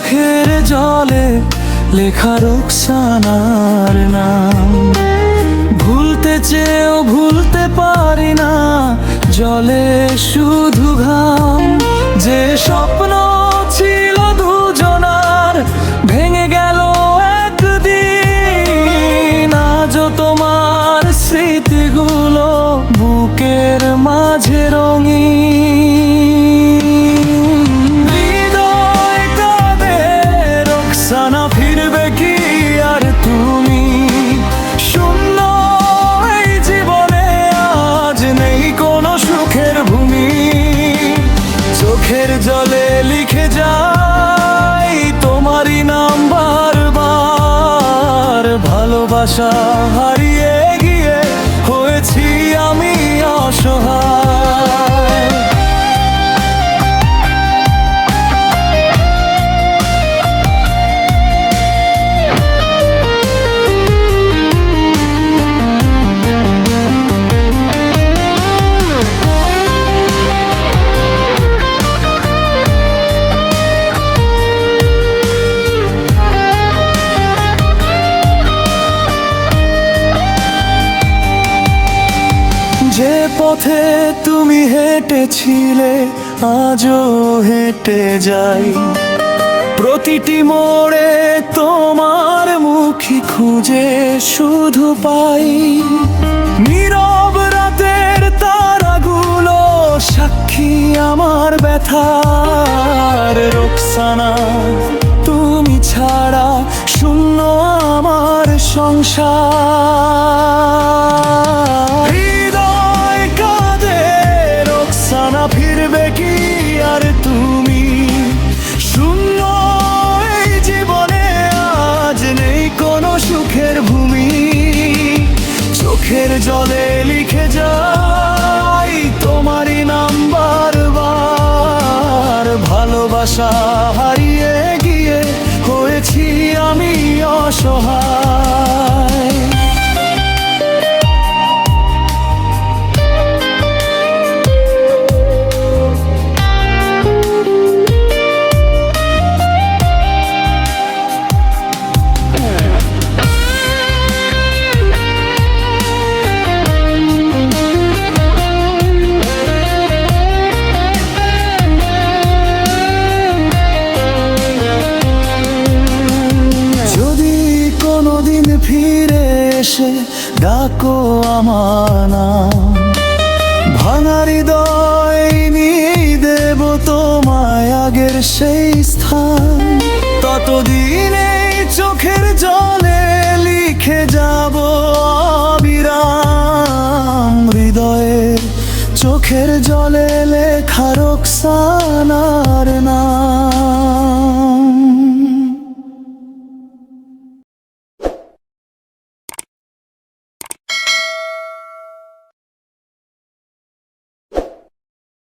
চোখের জলে লেখা রোকসানার নাম। ভুলতে চেয়েও ভুলতে পারি না, জলে শুধু ঘাম। যে স্বপ্ন ছিল দুজনার ভেঙে গেল একদিন। আজও তোমার স্মৃতিগুলো বুকের মাঝে রঙিন। হৃদয় কাঁদে, রোকসানা ফিরবে কি আর তুমি? শূন্য এই জীবনে আজ নেই কোনো সুখের ভূমি। চোখের জলে লিখে যাই তোমারই নাম বারবার। ভালোবাসা হারিয়ে গিয়ে হয়েছি আমি অসহায়। যে পথে তুমি হেঁটেছিলে আজও হেঁটে যাই। প্রতিটি মোড়ে তোমার মুখই খুঁজে শুধু পাই। নীরব রাতের তারাগুলো সাক্ষী আমার ব্যথার। রোকসানা তুমি ছাড়া শূন্য আমার সংসার। ফিরবে কি আর তুমি? শূন্য এই জীবনে আজ নেই কোনো সুখের ভূমি। চোখের জলে লিখে যাই তোমারই নাম বারবার। ভালোবাসা হারিয়ে গিয়ে হয়েছি আমি অসহায়। ফিরে এসে ডাকো আমার নাম। ভাঙা হৃদয় নিয়ে দেব তোমায় আগের সেই স্থান। ততদিন এই চোখের জলে লিখে যাব অবিরাম। হৃদয়ের চোখের জলে লেখা রোকসানার নাম।